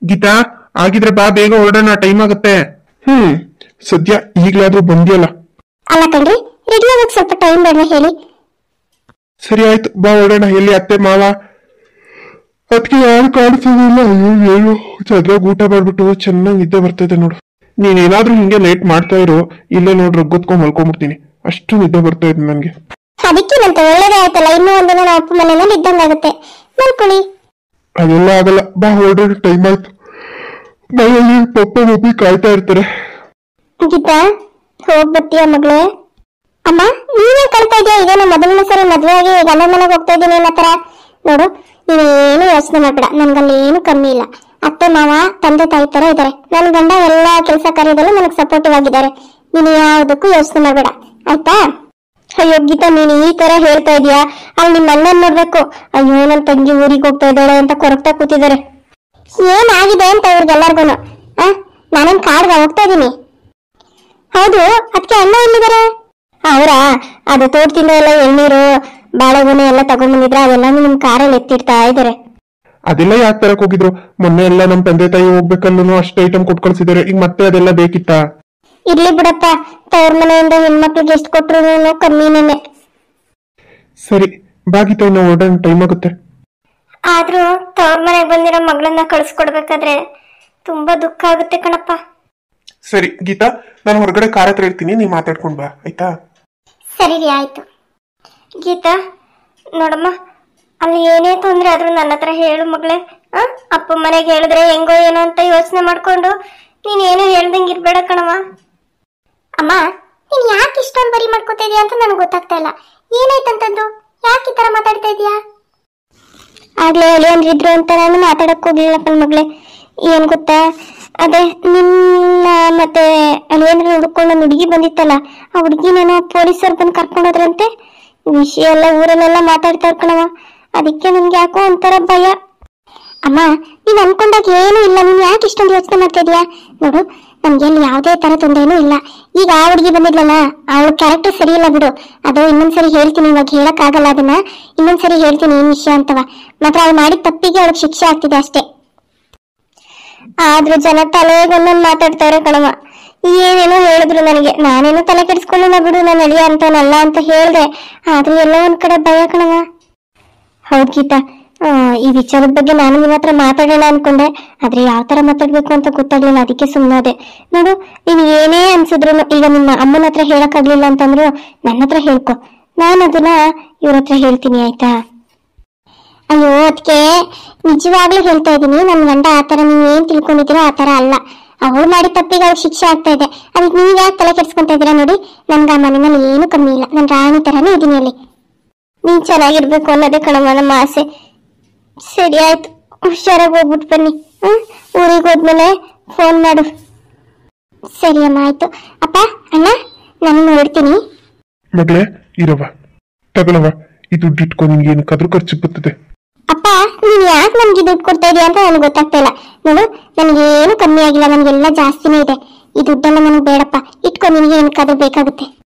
ಗೀತಾ ಆಗಿದ್ರೆ ಬಾ, ಬೇಗ ಹೊರಡೋಣ, ಟೈಮ್ ಆಗುತ್ತೆ. ಸದ್ಯ ಈಗ್ಲಾದ್ರೂ ಬಂದಿಯಲ್ಲ. ಅಲ್ಲ ಕಣ್ರಿ, ರೆಡಿ ಆಗಕ್ ಸ್ವಲ್ಪ ಟೈಮ್ ಬೇಡ ಹೇಳಿ. ಸರಿ ಆಯ್ತು, ಬಾ ಹೊರಡೋಣ. ಎಲ್ಲಿ ಅತ್ತೆ ಮಾವ? ಅದಕ್ಕೆ ಯಾರು ಕಾಣಿಸೋದಿಲ್ಲ. ಏನು ಚಂದ್ರಾಗ ಊಟ ಮಾಡ್ಬಿಟ್ಟು ಚೆನ್ನಾಗಿ ನಿದ್ದೆ ಬರ್ತೈತೆ ನೋಡು. ನೀನೇನಾದ್ರೂ ಹಿಂಗೆ ಲೇಟ್ ಮಾಡ್ತಾ ಇರೋ, ಇಲ್ಲೇ ನೋಡ್ರಿ ಗೊತ್ಕೊಂಡ್ ಮಲ್ಕೊಂಡ್ಬಿಡ್ತೀನಿ. ಅಷ್ಟು ನಿದ್ದೆ ಬರ್ತಾ ಇದೆ ನನ್ಗೆ. ಅದಕ್ಕೇನಂತ, ಒಳ್ಳೇದೇ ಆಯ್ತಲ್ಲ. ಇನ್ನೂ ಒಂದಿನ ನಾವು ಅಪ್ಪ ಮನೆಯಲ್ಲಿ ಇದ್ದಂಗಾಗುತ್ತೆ, ಮಲ್ಕೊಳ್ಳಿ. ಅದೆಲ್ಲ ಆಗಲ್ಲ, ಬಾ ಹೊರಡೋಣ, ಟೈಮ್ ಆಯ್ತು. ಮನೆಯಲ್ಲಿ ಪಪ್ಪ ಮಮ್ಮಿ ಕಾಯ್ತಾ ಇರ್ತಾರೆ. ಗೀತಾ, ಹೋಗ್ ಬರ್ತೀಯ ಮಗಳೇ? ಅಮ್ಮ, ನೀವೇ ಕಳ್ತಾ ಇದೆಯಾ? ಈಗ ನಾನು ಮೊದಲನೇ ಸರಿ ಮದ್ವೆ ಆಗಿ ಗಂಡ ಮನೆಗೆ ಹೋಗ್ತಾ ಇದ್ದೀನಿ ಅನ್ನೋ ತರ. ನೋಡು, ನೀವೇನು ಯೋಚನೆ ಮಾಡ್ಬೇಡ, ನನ್ಗಲ್ಲಿ ಏನು ಕಮ್ಮಿ ಇಲ್ಲ. ಅತ್ತೆ ಮಾವ ತಂದೆ ತಾಯಿ ತರ ಇದಾರೆ. ನನ್ನ ಗಂಡ ಎಲ್ಲಾ ಕೆಲಸ ಕಾರ್ಯದಲ್ಲೂ ನನಗೆ ಸಪೋರ್ಟಿವ್ ಆಗಿದ್ದಾರೆ. ನೀನು ಯಾವುದಕ್ಕೂ ಯೋಚನೆ ಮಾಡ್ಬೇಡ, ಆಯ್ತಾ? ಅಯ್ಯೋ ಗೀತಾ, ನೀನು ಈ ತರ ಹೇಳ್ತಾ ಇದೀಯಾ? ಅಲ್ಲಿ ನಿಮ್ಮ ಅಣ್ಣನ್ ನೋಡ್ಬೇಕು. ಅಯ್ಯೋ, ನನ್ ತಂಗಿ ಊರಿಗೆ ಹೋಗ್ತಾ ಇದ್ದಾಳೆ ಅಂತ ಕೊರಗ್ತಾ ಕೂತಿದ್ದಾರೆ. ಏನಾಗಿದೆ ಅಂತ ಇವ್ರಿಗೆಲ್ಲರಿಗೂ? ನಾನೇನ್ ಕಾಡ್ಗ ಹೋಗ್ತಾ ಇದೀನಿ? ಹೌದು, ಅದಕ್ಕೆ ಅಣ್ಣ ಎಲ್ಲಿದ್ದಾರೆ? ಅವರಾ, ಅದು ತೋಟದಿಂದ ಎಲ್ಲ ಎಳ್ನೀರು ಬಾಳೆಗೊನೆ ಎಲ್ಲ ತಗೊಂಡ್ಬಂದಿದ್ರ, ಅದೆಲ್ಲ ನಿಮ್ ಕಾರಲ್ಲಿ ಎತ್ತಿಡ್ತಾ ಇದಾರೆ. ಅದೆಲ್ಲ ಯಾಕೆ ತರಕ್ ಹೋಗಿದ್ರು? ಮೊನ್ನೆ ಎಲ್ಲ ನಮ್ ತಂದೆ ತಾಯಿ ಹೋಗ್ಬೇಕಲ್ಲೂ ಅಷ್ಟು ಐಟಮ್ ಕೊಟ್ಕೊಳ್ಸಿದಾರೆ. ಈಗ ಮತ್ತೆ ಅದೆಲ್ಲ ಬೇಕಿತ್ತಾ? ಇರ್ಲಿ ಬಿಡಪ್ಪ, ತವ್ರ ಮನೆಯಿಂದ ಹೆಣ್ಮಕ್ಳಿಗೆ ಎಷ್ಟು ಕೊಟ್ರು ಕಮ್ಮಿನೇ. ಸರಿ ಬಾಗಿತ್ತು, ನಾವು ಹೊರಡೋಣ, ಟೈಮ್ ಆಗುತ್ತೆ. ಆದ್ರೂ ತವ್ರ ಮನೆಗೆ ಬಂದಿರೋ ಮಗಳನ್ನ ಕಳ್ಸ್ಕೊಡ್ಬೇಕಾದ್ರೆ ತುಂಬಾ ದುಃಖ ಆಗುತ್ತೆ ಕಣಪ್ಪ. ಸರಿ ಗೀತಾ, ನಾನು ಹೊರಗಡೆ ಕಾರ್ ಹತ್ರ ಇರ್ತೀನಿ, ನೀ ಮಾತಾಡ್ಕೊಂಡ್ ಬಾ, ಆಯ್ತಾ? ಸರಿ ರೀ, ಆಯ್ತು. ಗೀತಾ ನೋಡಮ್ಮ, ಅಲ್ಲಿ ಏನೇ ತೊಂದ್ರೆ ಆದ್ರೂ ನನ್ನ ಹತ್ರ ಹೇಳು ಮಗಳೇ. ಅಪ್ಪ ಮನೆಗೆ ಹೇಳಿದ್ರೆ ಹೆಂಗೋ ಏನೋ ಅಂತ ಯೋಚನೆ ಮಾಡ್ಕೊಂಡು ನೀನೇನು ಹೇಳ್ದಂಗೆ ಇರ್ಬೇಡ ಕಣಮ್ಮ. ಅಮ್ಮ, ನೀನ್ ಯಾಕೆ ಇಷ್ಟೊಂದು ಬರಿ ಮಾಡ್ಕೋತಾ ಇದೀಯ ಅಂತ ನನಗೆ ಗೊತ್ತಾಗ್ತಾ ಇಲ್ಲ. ಏನಾಯ್ತಂತಂದು ಯಾಕೆ ಈ ತರ ಮಾತಾಡ್ತಾ ಇದೀಯಾ? ಆಗ್ಲೇ ಅಳಿಯಂದ್ರಿದ್ರು ಅಂತ ನಾನು ಮಾತಾಡಕ್ ಹೋಗ್ಲಿಲ್ಲಪ್ಪ ಮಗಳೇ. ಏನ್ ಗೊತ್ತಾ, ಅದೇ ನಿನ್ನ ಮತ್ತೆ ಅಳಿಯಂದ್ರ ಹುಡ್ಕೊಂಡು ಒಂದು ಹುಡುಗಿ ಬಂದಿತ್ತಲ್ಲ, ಆ ಹುಡುಗಿನೇನೋ ಪೊಲೀಸರು ಬಂದು ಕರ್ಕೊಂಡೋದ್ರಂತೆ. ವಿಷಯ ಎಲ್ಲ ಊರಲ್ಲೆಲ್ಲ ಮಾತಾಡ್ತಾ ಇರ್ಕಣವ. ಅದಕ್ಕೆ ನನ್ಗೆ ಯಾಕೋ ಒಂಥರ ಭಯ. ಅಮ್ಮ, ನೀನ್ ಅನ್ಕೊಂಡಾಗ ಏನು ಇಲ್ಲ, ನೀನ್ ಯಾಕೆ ಇಷ್ಟೊಂದು ಯೋಚನೆ ಮಾಡ್ತಾ ಇದೀಯಾ? ನೋಡು, ನಮ್ಗೆ ಅಲ್ಲಿ ಯಾವುದೇ ತರ ತೊಂದರೆನೂ ಇಲ್ಲ. ಈಗ ಆ ಹುಡುಗಿ ಬಂದಿದ್ಲಲ್ಲ, ಅವಳ ಕ್ಯಾರೆಕ್ಟರ್ ಸರಿ ಇಲ್ಲ ಬಿಡು. ಅದು ಇನ್ನೊಂದ್ಸರಿ ಹೇಳ್ತೀನಿ, ಇವಾಗ ಹೇಳಕ್ ಆಗಲ್ಲ ಅದನ್ನ. ಇನ್ನೊಂದ್ಸರಿ ಹೇಳ್ತೀನಿ ಏನ್ ವಿಷಯ ಅಂತವ. ಮಾತ್ರ ಅವ್ಳು ಮಾಡಿದ ತಪ್ಪಿಗೆ ಅವಳಿಗೆ ಶಿಕ್ಷೆ ಆಗ್ತಿದೆ ಅಷ್ಟೇ. ಆದ್ರೂ ಜನ ತಲೆಗೊಂದೊಂದು ಮಾತಾಡ್ತಾರೆ ಕಣವ. ಏನೇನೋ ಹೇಳಿದ್ರು ನನಗೆ, ನಾನೇನೋ ತಲೆ ಕೆಡಿಸ್ಕೊಳ್ಳೋಣ ಬಿಡು, ನಾನು ಅಳಿಯ ಅಂತವನಲ್ಲ ಅಂತ ಹೇಳ್ದೆ. ಆದ್ರೂ ಎಲ್ಲ ಒಂದ್ ಕಡೆ ಭಯ ಕಣವ. ಹೌದ್ ಗೀತಾ, ಈ ವಿಚಾರದ ಬಗ್ಗೆ ನಾನು ನಿನ್ನ ಹತ್ರ ಮಾತಾಡೋಣ ಅನ್ಕೊಂಡೆ, ಆದ್ರೆ ಯಾವ ತರ ಮಾತಾಡ್ಬೇಕು ಅಂತ ಗೊತ್ತಾಗ್ಲಿಲ್ಲ, ಅದಕ್ಕೆ ಸುಮ್ಮನಾದೆ. ನೋಡು, ನೀನ್ ಏನೇ ಅನ್ಸಿದ್ರು ಈಗ ನಿಮ್ಮ ಅಮ್ಮನ ಹತ್ರ ಹೇಳಕ್ ಆಗ್ಲಿಲ್ಲ ಅಂತಂದ್ರು ನನ್ನ ಹತ್ರ ಹೇಳ್ಕೊ, ನಾನು ಅದನ್ನ ಇವ್ರ ಹತ್ರ ಹೇಳ್ತೀನಿ, ಆಯ್ತಾ? ಅಯ್ಯೋ ಅದಕ್ಕೆ ನಿಜವಾಗ್ಲೂ ಹೇಳ್ತಾ ಇದೀನಿ, ನನ್ ಗಂಡ ಆತರ ನೀವ್ ಏನ್ ತಿಳ್ಕೊಂಡಿದ್ದೀರೋ ಆತರ ಅಲ್ಲ. ಅವಳು ಮಾಡಿ ತಪ್ಪಿಗೆ ಅವ್ರಿಗೆ ಶಿಕ್ಷೆ ಆಗ್ತಾ ಇದೆ. ಅದಕ್ಕೆ ನೀವ್ ಯಾಕೆ ತಲೆ ಕೆಡ್ಸ್ಕೊಂತ ಇದೀರಾ? ನೋಡಿ, ನನ್ಗ ಆ ಮನೆಯಲ್ಲಿ ಏನು ಕಮ್ಮಿ ಇಲ್ಲ, ನನ್ ರಾಣಿ ತರಾನೇ ಇದೀನಿ ಅಲ್ಲಿ. ನೀನ್ ಚೆನ್ನಾಗಿರ್ಬೇಕು ಅನ್ನೋದೇ ಕಣಮ್ಮ ನಮ್ಮ ಆಸೆ. ಸರಿ ಆಯ್ತು, ಹುಷಾರಾಗಿ ಹೋಗ್ಬಿಟ್ಟು ಬನ್ನಿ. ಊರಿಗೆ ಹೋದ್ಮೇಲೆ ಫೋನ್ ಮಾಡು. ಸರಿ ಅಮ್ಮ, ಆಯ್ತು. ಅಪ್ಪ, ಅಣ್ಣ, ನಾನು ನೋಡ್ತೀನಿ. ಮಗಳೇ ಇರವ, ತಗೊಳವ, ಈ ದುಡ್ಡು ಇಟ್ಕೊ, ನಿನ್ಗೆ ಏನಕ್ಕಾದ್ರೂ ಖರ್ಚು ಬರ್ತದೆ. ಅಪ್ಪ, ನೀನ್ ಯಾಕೆ ನನ್ಗೆ ದುಡ್ಡು ಕೊಡ್ತಾ ಇದೀಯ ಅಂತ ನನಗೆ ಗೊತ್ತಾಗ್ತಾ ಇಲ್ಲ. ನೋಡು, ನನಗೆ ಏನು ಕಮ್ಮಿ ಆಗಿಲ್ಲ, ನನ್ಗೆಲ್ಲ ಜಾಸ್ತಿನೇ ಇದೆ. ಈ ದುಡ್ಡೆಲ್ಲ ನನಗೆ ಬೇಡಪ್ಪ, ಇಟ್ಕೊ, ನಿನ್ಗೆ ಏನಕ್ಕಾದ್ರೂ ಬೇಕಾಗುತ್ತೆ.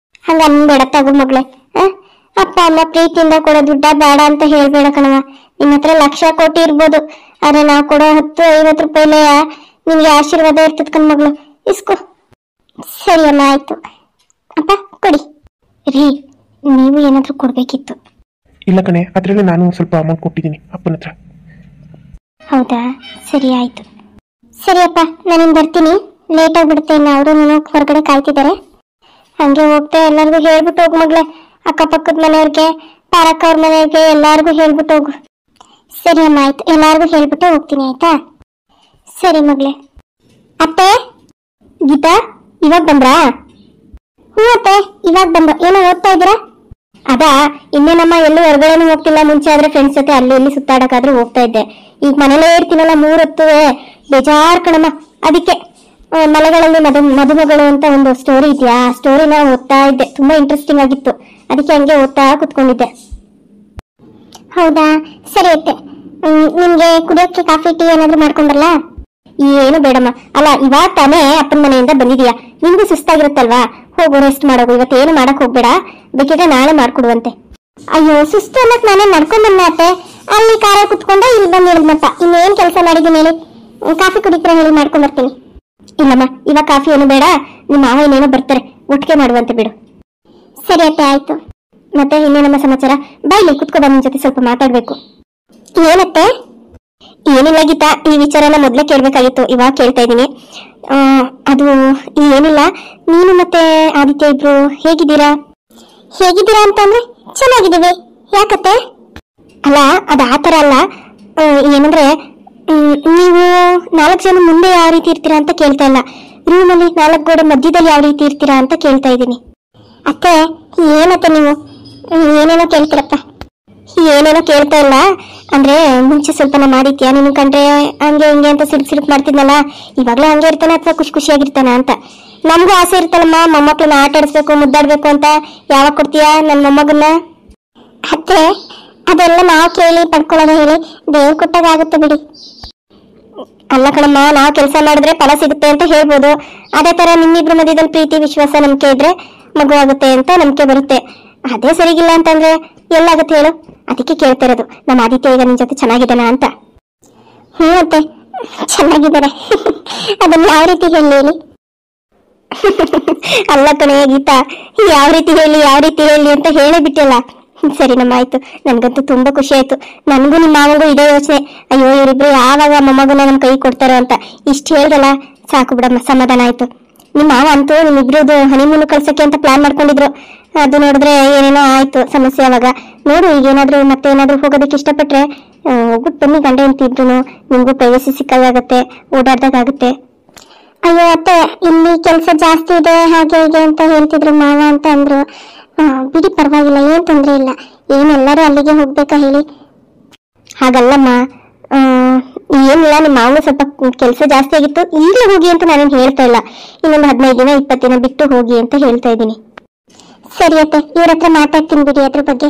ಹಂಗ ಅನ್ಬೇಡ, ತಗೋ ಮಗಳೇ. ಅಪ್ಪ ಅಮ್ಮ ಪ್ರೀತಿಯಿಂದ ಕೊಡೋ ದುಡ್ಡ ಬೇಡ ಅಂತ ಹೇಳ್ಬೇಡ ಕಣವ. ನಿನ್ನ ಹತ್ರ ಲಕ್ಷ ಕೋಟಿ ಇರ್ಬೋದು, ಆದ್ರೆ ನಾವು ಕೊಡೋ 10-50 ರೂಪಾಯಿಲೇ ನಿನ್ಗೆ ಆಶೀರ್ವಾದ ಇರ್ತದ ಕಣ್ ಮಗಳು, ಇಸ್ಕೋ. ಸರಿ ಅಮ್ಮ, ಆಯ್ತು. ಅಪ್ಪ ಕೊಡಿ. ರೀ, ನೀವು ಏನಾದ್ರೂ ಕೊಡ್ಬೇಕಿತ್ತು. ಇಲ್ಲ ಕಣೆ, ಅದ್ರಲ್ಲಿ ನಾನು ಸ್ವಲ್ಪ ಅಮೌಂಟ್ ಕೊಟ್ಟಿದ್ದೀನಿ ಅಪ್ಪನ ಹತ್ರ. ಹೌದಾ, ಸರಿ ಆಯ್ತು. ಸರಿ ಅಪ್ಪ, ನಾನಿನ್ ಬರ್ತೀನಿ, ಲೇಟ್ ಆಗ್ಬಿಡುತ್ತೆ, ಅವರು ಹೊರಗಡೆ ಕಾಯ್ತಿದ್ದಾರೆ. ಹಂಗೆ ಹೋಗ್ತಾ ಎಲ್ಲರಿಗೂ ಹೇಳ್ಬಿಟ್ಟು ಹೋಗು ಮಗಳೇ, ಅಕ್ಕಪಕ್ಕದ ಮನೆಯವ್ರಿಗೆ, ಪಾರಕ್ಕ ಅವ್ರ ಮನೆಯವ್ರಿಗೆ ಎಲ್ಲಾರ್ಗು ಹೇಳ್ಬಿಟ್ಟು ಹೋಗು. ಸರಿ ಅಮ್ಮ, ಆಯ್ತು, ಎಲ್ಲಾರ್ಗು ಹೇಳ್ಬಿಟ್ಟು ಹೋಗ್ತೀನಿ, ಆಯ್ತಾ? ಸರಿ ಮಗಳೇ. ಅತ್ತೆ, ಗೀತಾ ಇವಾಗ ಬಂದ್ರಾ? ಹ್ಞೂ ಅತ್ತೆ, ಇವಾಗ ಬಂದ. ಏನೋ ಓದ್ತಾ ಇದ್ದೀರಾ? ಅದಾ, ಇನ್ನೇನಮ್ಮ ಎಲ್ಲೂ ಹೊರಗಡೆನೂ ಹೋಗ್ತಿಲ್ಲ. ಮುಂಚೆ ಆದ್ರೆ ಫ್ರೆಂಡ್ಸ್ ಜೊತೆ ಅಲ್ಲಿ ಎಲ್ಲಿ ಸುತ್ತಾಡಕ್ಕಾದ್ರೂ ಹೋಗ್ತಾ ಇದ್ದೆ. ಈಗ ಮನೇಲೇ ಇರ್ತೀನಲ್ಲ 3 ಹೊತ್ತು, ಬೇಜಾರ್ ಕಣಮ್ಮ. ಅದಕ್ಕೆ ಮಲೆಗಳಲ್ಲಿ ಮದುಮಗಳು ಅಂತ ಒಂದು ಸ್ಟೋರಿ ಇದೆಯಾ, ಆ ಸ್ಟೋರಿನ ಓದ್ತಾ ಇದ್ದೆ. ತುಂಬಾ ಇಂಟ್ರೆಸ್ಟಿಂಗ್ ಆಗಿತ್ತು, ಅದಕ್ಕೆ ಹಂಗೆ ಓದ್ತಾ ಕುತ್ಕೊಂಡಿದ್ದೆ. ಹೌದಾ, ಸರಿ ಅತ್ತೆ. ನಿಮ್ಗೆ ಕುಡಿಯೋಕೆ ಕಾಫಿ ಟೀ ಏನಾದ್ರು ಮಾಡ್ಕೊಂಡ್ರಲ್ಲ? ಏನು ಬೇಡಮ್ಮ. ಅಲ್ಲ, ಇವಾಗ ತಾನೇ ಅಪ್ಪನ ಮನೆಯಿಂದ ಬಂದಿದೀಯಾ, ನಿಮ್ಗೂ ಸುಸ್ತಾಗಿರುತ್ತಲ್ವಾ? ಹೋಗು, ರೆಸ್ಟ್ ಮಾಡೋಗು. ಇವತ್ತೇನು ಮಾಡಕ್ ಹೋಗ್ಬೇಡ, ಬೇಕಿದ್ರೆ ನಾಳೆ ಮಾಡ್ಕೊಡುವಂತೆ. ಅಯ್ಯೋ, ಸುಸ್ತು ಅನ್ನಕ್ ನಾನೇ ನಡ್ಕೊಂಡ್ ಬಂದೆ ಅತ್ತೆ. ಅಲ್ಲಿ ಕಾರ ಕುತ್ಕೊಂಡ ಇಲ್ಲಿ ಬಂದು ಇಳಿದ್ಮತ್ತ. ಇನ್ನೇನ್ ಕೆಲಸ ಮಾಡಿದೀನಿ ಹೇಳಿ? ಕಾಫಿ ಕುಡಿತೀರಾ ಹೇಳಿ ಮಾಡ್ಕೊಂಡ್ ಬರ್ತೀನಿ. ಇಲ್ಲಮ್ಮ, ಇವಾಗ ಕಾಫಿ ಏನು ಬೇಡ, ನಿಮ್ಮ ಮಾವ ಇನ್ನೇನೋ ಬರ್ತಾರೆ, ಒಟ್ಟಿಗೆ ಮಾಡುವಂತೆ ಬಿಡು. ಸರಿ ಅತ್ತೆ, ಆಯ್ತು. ಮತ್ತೆ ಇನ್ನೇನಮ್ಮ ಸಮಾಚಾರ? ಬಾಯ್ಲಿ ಕುತ್ಕೋ, ನಿಮ್ ಜೊತೆ ಸ್ವಲ್ಪ ಮಾತಾಡ್ಬೇಕು. ಏನತ್ತೆ? ಏನಿಲ್ಲ ಗೀತಾ, ಈ ವಿಚಾರನ ಮೊದ್ಲೇ ಕೇಳ್ಬೇಕಾಗಿತ್ತು, ಇವಾಗ ಕೇಳ್ತಾ ಇದ್ದೀನಿ. ಅದು ಏನಿಲ್ಲ, ನೀನು ಮತ್ತೆ ಆದಿತ್ಯ ಇಬ್ರು ಹೇಗಿದ್ದೀರಾ? ಹೇಗಿದ್ದೀರಾ ಅಂತಂದ್ರೆ ಚೆನ್ನಾಗಿದ್ದೀವಿ. ಯಾಕತ್ತೆ? ಅಲ್ಲ, ಅದು ಆತರ ಅಲ್ಲ. ಏನಂದ್ರೆ ನೀವು 4 ಜನ ಮುಂದೆ ಯಾವ ರೀತಿ ಇರ್ತೀರಾ ಅಂತ ಕೇಳ್ತಾ ಇಲ್ಲ, ರೂಮಲ್ಲಿ 4 ಗೋಡೆ ಮಧ್ಯದಲ್ಲಿ ಯಾವ ರೀತಿ ಇರ್ತೀರಾ ಅಂತ ಕೇಳ್ತಾ ಇದ್ದೀನಿ. ಅತ್ತೆ, ಏನತ್ತೆ ನೀವು ಏನೇನೋ ಕೇಳ್ತೀರಪ್ಪ? ಏನೇನೋ ಕೇಳ್ತಾ ಇಲ್ಲ ಅಂದ್ರೆ, ಮುಂಚೆ ಸ್ವಲ್ಪ ನಮ್ಮ ಆದಿತ್ಯ ನಿನ್ ಕಂಡ್ರೆ ಹಂಗೆ ಹಿಂಗೆ ಅಂತ ಸಿಡುಕ್ ಮಾಡ್ತಿದ್ನಲ್ಲ, ಇವಾಗ್ಲೂ ಹಂಗೆ ಇರ್ತಾನೆ ಅಥವಾ ಖುಷಿಯಾಗಿರ್ತಾನ ಅಂತ? ನಮಗೂ ಆಸೆ ಇರ್ತಲ್ಲಮ್ಮ, ಮೊಮ್ಮಕ್ಳನ್ನ ಆಟ ಆಡಿಸ್ಬೇಕು, ಮುದ್ದಾಡ್ಬೇಕು ಅಂತ. ಯಾವಾಗ ಕೊಡ್ತೀಯಾ ನನ್ನ ಮೊಮ್ಮಗನ್ನ? ಅತ್ತೆ, ಅದೆಲ್ಲ ನಾವು ಕೇಳಿ ಪಡ್ಕೊಳ್ಳೋದು ಹೇಳಿ, ದೇವ್ರು ಕೊಟ್ಟಾಗುತ್ತೆ ಬಿಡಿ. ಅಲ್ಲ ಕಣಮ್ಮ, ನಾವು ಕೆಲಸ ಮಾಡಿದ್ರೆ ಫಲ ಸಿಗುತ್ತೆ ಅಂತ ಹೇಳ್ಬೋದು. ಅದೇ ತರ ನಿಮ್ಮಿಬ್ರು ಮಧ್ಯದಲ್ಲಿ ಪ್ರೀತಿ ವಿಶ್ವಾಸ ನಂಬಿಕೆ ಇದ್ರೆ ಮಗು ಆಗುತ್ತೆ ಅಂತ ನಂಬಿಕೆ ಬರುತ್ತೆ. ಅದೇ ಸರಿಗಿಲ್ಲ ಅಂತಂದ್ರೆ ಎಲ್ಲಾಗುತ್ತೆ ಹೇಳು? ಅದಕ್ಕೆ ಕೇಳ್ತಾ ಇರೋದು, ನಮ್ಮ ಆದಿತ್ಯ ಈಗ ನಿನ್ ಜೊತೆ ಚೆನ್ನಾಗಿದ್ದಾನ ಅಂತ. ಮತ್ತೆ ಚೆನ್ನಾಗಿದ್ದಾರೆ. ಅದನ್ನ ಯಾವ ರೀತಿ ಹೇಳಿ? ಅಲ್ಲ ಕಣೆ ಗೀತಾ, ಯಾವ ರೀತಿ ಹೇಳಿ ಅಂತ ಹೇಳೇ ಬಿಟ್ಟಿಲ್ಲ. ಸರಿ ನಮ್ಮ, ಆಯ್ತು. ನನ್ಗಂತೂ ತುಂಬಾ ಖುಷಿ ಆಯ್ತು. ನನ್ಗೂ ನಿಮ್ಮ ಮಾವಗೂ ಇದೇ ಯೋಚನೆ, ಅಯ್ಯೋ ಇವರಿಬ್ರು ಯಾವಾಗ ಮೊಮ್ಮಗನ ನಮ್ ಕೈ ಕೊಡ್ತಾರೋ ಅಂತ. ಇಷ್ಟು ಹೇಳ್ದಲ್ಲ ಸಾಕು ಬಿಡಮ್ಮ, ಸಮಾಧಾನ ಆಯ್ತು. ನಿಮ್ಮ ಮಾವ ಅಂತೂ ನಿಮ್ಮಿಬ್ರದ್ದು ಹನಿಮೂನ್ ಕಳ್ಸಕ್ಕೆ ಅಂತ ಪ್ಲಾನ್ ಮಾಡ್ಕೊಂಡಿದ್ರು. ಅದು ನೋಡಿದ್ರೆ ಏನೇನೋ ಆಯ್ತು ಸಮಸ್ಯೆ. ಅವಾಗ ನೋಡು, ಈಗ ಏನಾದ್ರು ಮತ್ತೆ ಏನಾದ್ರು ಹೋಗೋದಕ್ಕೆ ಇಷ್ಟಪಟ್ರೆ ಹೋಗ್ಬಿಟ್ಟು ಬನ್ನಿ, ಗಂಡ ಅಂತಿದ್ರು. ನಿಮ್ಗೂ ಪ್ರೈವಸಿ ಸಿಕ್ಕಾಗತ್ತೆ, ಓಡಾಡ್ದಾಗತ್ತೆ. ಅಯ್ಯೋ ಅತ್ತೆ, ಇಲ್ಲಿ ಕೆಲಸ ಜಾಸ್ತಿ ಇದೆ ಹಾಗೆ ಹೀಗೆ ಅಂತ ಹೇಳ್ತಿದ್ರು ಮಾವ ಅಂತ ಅಂದ್ರು. ಬಿಡಿ, ಪರವಾಗಿಲ್ಲ, ಏನ್ ತೊಂದ್ರೆ ಇಲ್ಲ. ಏನೆಲ್ಲರೂ ಅಲ್ಲಿಗೆ ಹೋಗ್ಬೇಕಾ ಹೇಳಿ? ಹಾಗಲ್ಲಮ್ಮ, ಏನಿಲ್ಲ, ನಿಮ್ಮ ಮಾವನು ಸ್ವಲ್ಪ ಕೆಲಸ ಜಾಸ್ತಿ ಆಗಿತ್ತು, ಈಗಲೇ ಹೋಗಿ ಅಂತ ನಾನೇನು ಹೇಳ್ತಾ ಇಲ್ಲ. ಇನ್ನೊಂದು 15 ದಿನ 20 ದಿನ ಬಿಟ್ಟು ಹೋಗಿ ಅಂತ ಹೇಳ್ತಾ ಇದ್ದೀನಿ. ಸರಿ ಅತ್ತೆ, ಇವ್ರ ಹತ್ರ ಮಾತಾಡ್ತೀನಿ ಬಿಡಿ ಅದ್ರ ಬಗ್ಗೆ.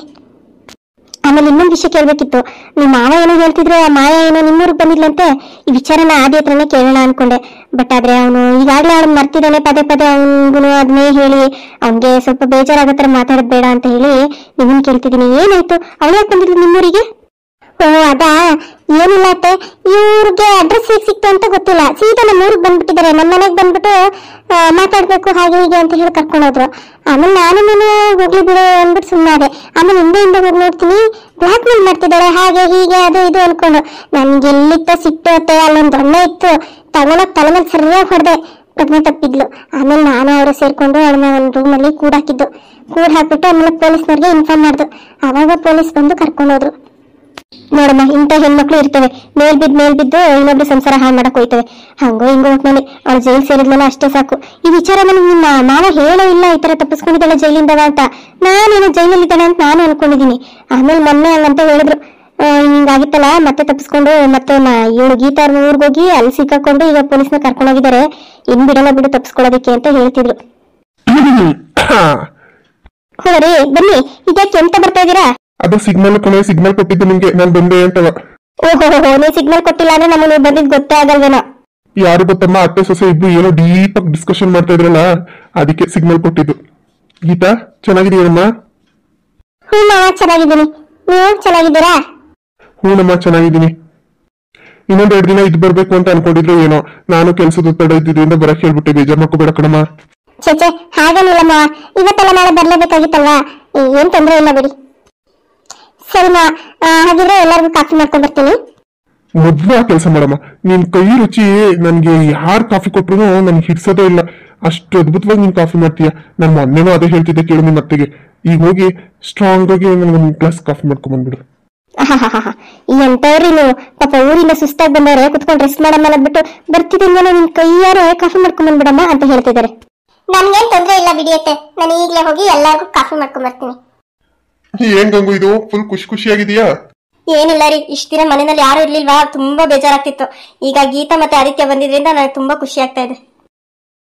ಆಮೇಲೆ ಇನ್ನೊಂದು ವಿಷಯ ಕೇಳ್ಬೇಕಿತ್ತು. ನಿಮ್ಮ ಮಾವ ಏನೋ ಹೇಳ್ತಿದ್ರು, ಆ ಮಾಯ ಏನೋ ನಿಮ್ಮೂರಿಗೆ ಬಂದಿದ್ಲಂತೆ. ಈ ವಿಚಾರನ ಆದಿ ಹತ್ರನೇ ಕೇಳೋಣ ಅನ್ಕೊಂಡೆ. ಬಟ್ ಆದ್ರೆ ಅವನು ಈಗಾಗ್ಲೇ ಅವನು ಮರ್ತಿದ್ದಾನೆ. ಪದೇ ಅವನಿಗೂ ಅದನ್ನೇ ಹೇಳಿ ಅವನ್ಗೆ ಸ್ವಲ್ಪ ಬೇಜಾರಾಗೋ ತರ ಮಾತಾಡೋದ್ ಬೇಡ ಅಂತ ಹೇಳಿ ನಿಮ್ಮನ್ ಕೇಳ್ತಿದ್ದೀನಿ. ಏನಾಯ್ತು? ಅವಳು ಯಾಕೆ ಬಂದಿದ್ಲು ನಿಮ್ಮೂರಿಗೆ? ಓ ಅದಾ, ಏನಿಲ್ಲ ಅತ್ತೆ, ಇವ್ರಿಗೆ ಅಡ್ರೆಸ್ ಹೇಗೆ ಸಿಕ್ತು ಅಂತ ಗೊತ್ತಿಲ್ಲ. ಸೀದಾ ನಮ್ಮ ಊರಿಗೆ ಬಂದ್ಬಿಟ್ಟಿದ್ದಾರೆ. ನಮ್ಮ ಮನೆಗೆ ಬಂದ್ಬಿಟ್ಟು ಮಾತಾಡ್ಬೇಕು ಹಾಗೆ ಹೀಗೆ ಅಂತ ಹೇಳಿ ಕರ್ಕೊಂಡೋದ್ರು. ಆಮೇಲೆ ನಾನು ಹೋಗ್ಲಿ ಬಿಡು ಅಂದ್ಬಿಟ್ಟು ಸುಮ್ಮನೆ. ಆಮೇಲೆ ಹಿಂದೆ ಹೋಗಿ ನೋಡ್ತೀನಿ, ಬ್ಲಾಕ್ ಮೇಲ್ ಮಾಡ್ತಿದ್ದಾಳೆ ಹಾಗೆ ಹೀಗೆ ಅದು ಇದು ಅನ್ಕೊಂಡು. ನನ್ಗೆ ಎಲ್ಲಿತ್ತ ಸಿಕ್ತು ಅತ್ತೆ, ಅಲ್ಲೊಂದು ದೊಣ್ಣೆ ಇತ್ತು, ತಗೊಳಕ್ ತಲೆ ಮೇಲೆ ಸರಿಯಾಗಿ ಹೊಡೆದೆ, ಪ್ರಜ್ಞೆ ತಪ್ಪಿದ್ಲು. ಆಮೇಲೆ ನಾನು ಅವರು ಸೇರ್ಕೊಂಡು ಅವಳನ್ನ ಒಂದು ರೂಮಲ್ಲಿ ಕೂಡ್ ಹಾಕ್ಬಿಟ್ಟು ಆಮೇಲೆ ಪೊಲೀಸ್ನವ್ರಿಗೆ ಇನ್ಫಾರ್ಮ್ ಮಾಡ್ದು. ಅವಾಗ ಪೊಲೀಸ್ ಬಂದು ಕರ್ಕೊಂಡೋದ್ರು. ನೋಡಮ್ಮ, ಇಂಥ ಹೆಣ್ಮಕ್ಳು ಇರ್ತವೆ, ಮೇಲ್ಬಿದ್ದು ಇನ್ನೊಬ್ರು ಸಂಸಾರ ಹಾಳು ಮಾಡಕ್ ಹೋಯ್ತವೆ. ಹಂಗೋ ಹಿಂಗೋ ಒಟ್ನಲ್ಲಿ ಅವಳು ಜೈಲ್ ಸೇರಿದ್ಲಲ್ಲ ಅಷ್ಟೇ ಸಾಕು. ಈ ವಿಚಾರ ನನಗೆ ನಿಮ್ಮ ಮಾವ ಹೇಳೋ ಇಲ್ಲ, ಈ ತರ ತಪ್ಪಿಸ್ಕೊಂಡಿದ್ದಾಳೆ ಜೈಲಿಂದವ ಅಂತ. ನಾನೇನೋ ಜೈಲಲ್ಲಿದ್ದಾಳೆ ಅಂತ ನಾನು ಅನ್ಕೊಂಡಿದೀನಿ. ಆಮೇಲೆ ಮೊನ್ನೆ ಹಂಗಂತ ಹೇಳಿದ್ರು, ಹಿಂಗಾಗಿತ್ತಲ್ಲ ಮತ್ತೆ ತಪ್ಪಿಸ್ಕೊಂಡು ಮತ್ತೆ ಇವಳು ಗೀತಾ ಊರ್ಗ್ ಹೋಗಿ ಅಲ್ಲಿ ಸಿಕ್ಕಾಕೊಂಡು ಈಗ ಪೊಲೀಸ್ನ ಕರ್ಕೊಂಡೋಗಿದ್ದಾರೆ. ಇನ್ ಬಿಡಲ್ಲ ಬಿಡು ತಪ್ಪಿಸ್ಕೊಳ್ಳೋದಕ್ಕೆ ಅಂತ ಹೇಳ್ತಿದ್ರು. ಹೋಗ್ರಿ ಬನ್ನಿ, ಇದಕ್ಕೆ ಎಂತ ಬರ್ತಾ ಇದೀರಾ? ಅದು ಸಿಗ್ನಲ್ ಕೊಟ್ಟಿದ್ದು ನಿಮ್ಗೆ, ನಾನು ಬಂದೆ ಅಂತವ. ಓಹೋ, ನೀವು ಸಿಗ್ನಲ್ ಕೊಟ್ಟಿಲ್ಲ ಅಂದ್ರೆ ನಮಗೆ ನೀವು ಬಂದಿದ್ ಗೊತ್ತೇ ಆಗಲ್ವೇನೋ. ಯಾರು ಗೊತ್ತಮ್ಮ, ಅತ್ತೆ ಸೊಸೆ ಇಬ್ರು ಏನೋ ಡೀಪ್ ಆಗಿ ಡಿಸ್ಕಷನ್ ಮಾಡ್ತಾ ಇದ್ರಲ್ಲ, ಅದಕ್ಕೆ ಸಿಗ್ನಲ್ ಕೊಟ್ಟಿದ್ದು. ಗೀತಾ ಚೆನ್ನಾಗಿದೀಯಮ್ಮ? ಹ್ಞೂ ಚೆನ್ನಾಗಿದ್ದೀನಿ, ನೀವು ಚೆನ್ನಾಗಿದ್ದೀರಾ? ಹೂನಮ್ಮ ಚೆನ್ನಾಗಿದ್ದೀನಿ. ಇನ್ನೊಂದ್ 2 ದಿನ ಇದ್ ಬರ್ಬೇಕು ಅಂತ ಅನ್ಕೊಂಡಿದ್ರು ಏನೋ, ನಾನು ಕೆಲ್ಸದ ಒತ್ತಡ ಇದ್ದಿದ್ರಿಂದ ಬರಕ್ ಹೇಳ್ಬಿಟ್ಟೆ. ಬೇಜಾರ್ ಮಾಡ್ಕೋಬೇಡ ಕಣಮ್ಮ. ಚೇಚೆ ಹಾಗೇನಿಲ್ಲಮ್ಮ, ಇವತ್ತೆಲ್ಲ ನಾಳೆ ಬರ್ಲೇಬೇಕಾಗಿತ್ತಲ್ವಾ, ಏನ್ ತೊಂದ್ರೆ ಇಲ್ಲ ಬಿಡಿ. ಸರಿಮಾ, ಹಾಗಿದ್ರೆ ಎಲ್ಲರಿಗೂ ಕಾಫಿ ಮಾಡ್ಕೊಂಡ್ ಬರ್ತೀನಿ. ಮೊದ್ಲು ಆ ಕೆಲಸ ಮಾಡಮ್ಮ. ನಿನ್ ಕೈ ರುಚಿ ನನ್ಗೆ ಯಾರು ಕಾಫಿ ಕೊಟ್ರು ನನ್ಗೆ ಹಿಡ್ಸೋದೇ ಇಲ್ಲ. ಅಷ್ಟು ಅದ್ಭುತವಾಗಿ ನೀನ್ ಕಾಫಿ ಮಾಡ್ತೀಯ. ನಾನು ಮೊನ್ನೆನೂ ಅದೇ ಹೇಳ್ತಿದ್ದೆ ಕೇಳು ನಿಮ್ಮ ಅತ್ತೆಗೆ. ಈಗ ಹೋಗಿ ಸ್ಟ್ರಾಂಗ್ ಆಗಿ ನನ್ಗೊಂದು ಗ್ಲಾಸ್ ಕಾಫಿ ಮಾಡ್ಕೊಂಡ್ ಬಂದ್ಬಿಡು. ಎಂತವ್ರಿ ನೀವು, ಪಾಪ ಊರಿಂದ ಸುಸ್ತಾಗಿ ಬಂದವ್ರೆ, ಕುತ್ಕೊಂಡು ರೆಸ್ಟ್ ಮಾಡಮ್ಮ ಬಿಟ್ಟು ಬರ್ತಿದ್ದೀನಿ, ನಿನ್ ಕೈಯಾರೆ ಕಾಫಿ ಮಾಡ್ಕೊಂಡ್ ಬಂದ್ಬಿಡಮ್ಮ ಅಂತ ಹೇಳ್ತಿದ್ದಾರೆ. ನನ್ಗೇನ್ ತೊಂದ್ರೆ ಇಲ್ಲ ಬಿಡಿಯತ್ತೆ, ನಾನು ಈಗ್ಲೇ ಹೋಗಿ ಎಲ್ಲಾರ್ಗು ಕಾಫಿ ಮಾಡ್ಕೊಂಡ್ ಬರ್ತೀನಿ. ಏನ್ ಗಂಗು ಇದು ಫುಲ್ ಖುಷಿಯಾಗಿದೆಯಾ? ಏನಿಲ್ಲ ರೀ, ಇಷ್ಟ ದಿನ ಮನೆಯಲ್ಲಿ ಯಾರು ಇರ್ಲಿಲ್ವಾ, ತುಂಬಾ ಬೇಜಾರಾಗ್ತಿತ್ತು. ಈಗ ಗೀತಾ ಮತ್ತೆ ಆದಿತ್ಯ ಬಂದಿದ್ರಿಂದ ನನಗೆ ತುಂಬಾ ಖುಷಿ ಆಗ್ತಾ ಇದೆ.